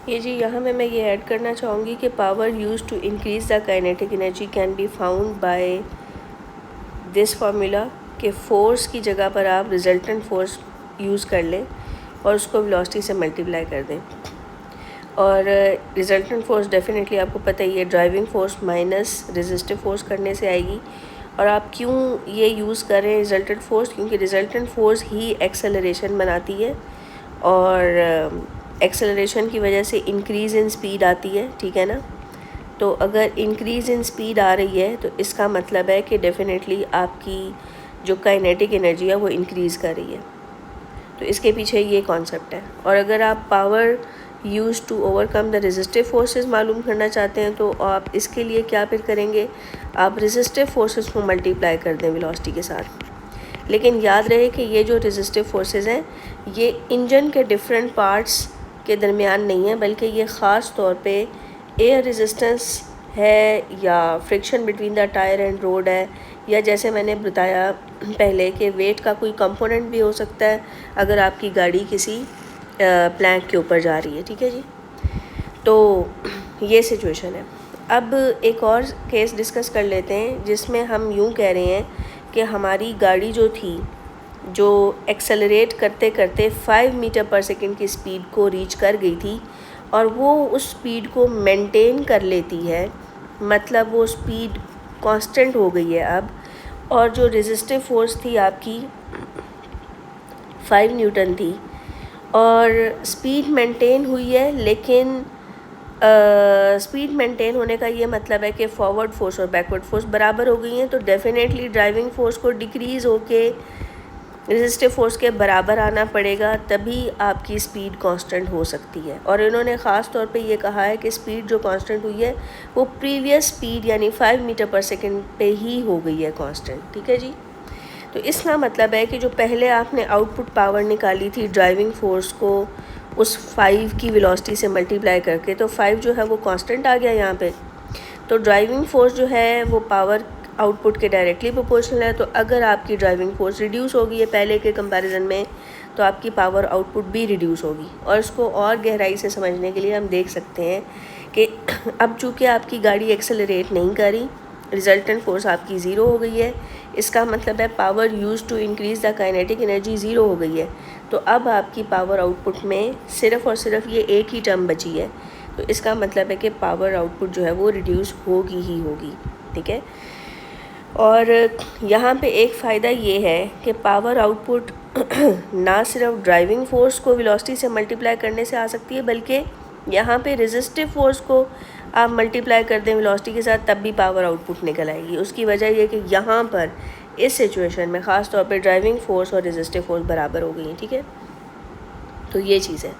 ये जी यहाँ मैं ये ऐड करना चाहूँगी कि power use to increase the kinetic energy can be found by this formula कि फ़ोर्स की जगह पर आप रिजल्टेंट फ़ोर्स यूज़ कर लें और उसको वेलोसिटी से मल्टीप्लाई कर दें। और रिजल्टेंट फ़ोर्स डेफिनेटली आपको पता ही है driving force minus resistive force करने से आएगी। और आप क्यों ये यूज़ कर रहे हैं रिजल्टेंट फ़ोर्स, क्योंकि रिजल्टेंट फ़ोर्स ही एक्सेलरेशन बनाती है और एक्सेलरेशन की वजह से इंक्रीज़ इन स्पीड आती है, ठीक है ना। तो अगर इंक्रीज़ इन स्पीड आ रही है तो इसका मतलब है कि डेफिनेटली आपकी जो काइनेटिक एनर्जी है वो इंक्रीज़ कर रही है। तो इसके पीछे ये कॉन्सेप्ट है। और अगर आप power use to overcome the resistive forces मालूम करना चाहते हैं तो आप इसके लिए क्या फिर करेंगे, आप रेजिस्टिव फोर्सेस को मल्टीप्लाई कर दें वेलोसिटी के साथ। लेकिन याद रहे कि ये जो रेजिस्टिव फोर्सेस हैं ये इंजन के डिफरेंट पार्ट्स के दरमियान नहीं है, बल्कि ये ख़ास तौर पे एयर रेजिस्टेंस है या friction between the tyre and road है, या जैसे मैंने बताया पहले कि वेट का कोई कंपोनेंट भी हो सकता है अगर आपकी गाड़ी किसी प्लैंक के ऊपर जा रही है, ठीक है जी। तो ये सिचुएशन है। अब एक और केस डिस्कस कर लेते हैं जिसमें हम यूँ कह रहे हैं कि हमारी गाड़ी जो थी जो एक्सेलरेट करते करते 5 मीटर पर सेकंड की स्पीड को रीच कर गई थी और वो उस स्पीड को मेंटेन कर लेती है, मतलब वो स्पीड कांस्टेंट हो गई है अब। और जो रेजिस्टिव फोर्स थी आपकी 5 न्यूटन थी और स्पीड मेंटेन हुई है, लेकिन स्पीड मेंटेन होने का ये मतलब है कि फॉरवर्ड फोर्स और बैकवर्ड फोर्स बराबर हो गई हैं। तो डेफिनेटली ड्राइविंग फोर्स को डिक्रीज़ होके रेजिस्टिव फोर्स के बराबर आना पड़ेगा, तभी आपकी स्पीड कांस्टेंट हो सकती है। और इन्होंने ख़ास तौर पे ये कहा है कि स्पीड जो कांस्टेंट हुई है वो प्रीवियस स्पीड यानी 5 मीटर पर सेकंड पे ही हो गई है कांस्टेंट, ठीक है जी। तो इसका मतलब है कि जो पहले आपने आउटपुट पावर निकाली थी ड्राइविंग फोर्स को उस 5 की वेलोसिटी से मल्टीप्लाई करके, तो 5 जो है वो कांस्टेंट आ गया यहाँ पे। तो ड्राइविंग फोर्स जो है वो पावर आउटपुट के डायरेक्टली प्रोपोर्शनल है। तो अगर आपकी ड्राइविंग फोर्स रिड्यूस होगी है पहले के कंपैरिजन में, तो आपकी पावर आउटपुट भी रिड्यूस होगी। और इसको और गहराई से समझने के लिए हम देख सकते हैं कि अब चूँकि आपकी गाड़ी एक्सेलरेट नहीं कर रही, रिजल्टेंट फोर्स आपकी ज़ीरो हो गई है, इसका मतलब है power use to increase the kinetic energy zero हो गई है। तो अब आपकी पावर आउटपुट में सिर्फ़ और सिर्फ ये एक ही टर्म बची है। तो इसका मतलब है कि पावर आउटपुट जो है वो रिड्यूस होगी ही होगी, ठीक है। और यहाँ पे एक फ़ायदा ये है कि पावर आउटपुट ना सिर्फ ड्राइविंग फोर्स को वेलोसिटी से मल्टीप्लाई करने से आ सकती है, बल्कि यहाँ पे रेजिस्टिव फोर्स को आप मल्टीप्लाई कर दें वेलोसिटी के साथ, तब भी पावर आउटपुट निकल आएगी। उसकी वजह यह कि यहाँ पर इस सिचुएशन में ख़ास तौर पे ड्राइविंग फोर्स और रेजिस्टिव फोर्स बराबर हो गई हैं, ठीक है। तो ये चीज़ है।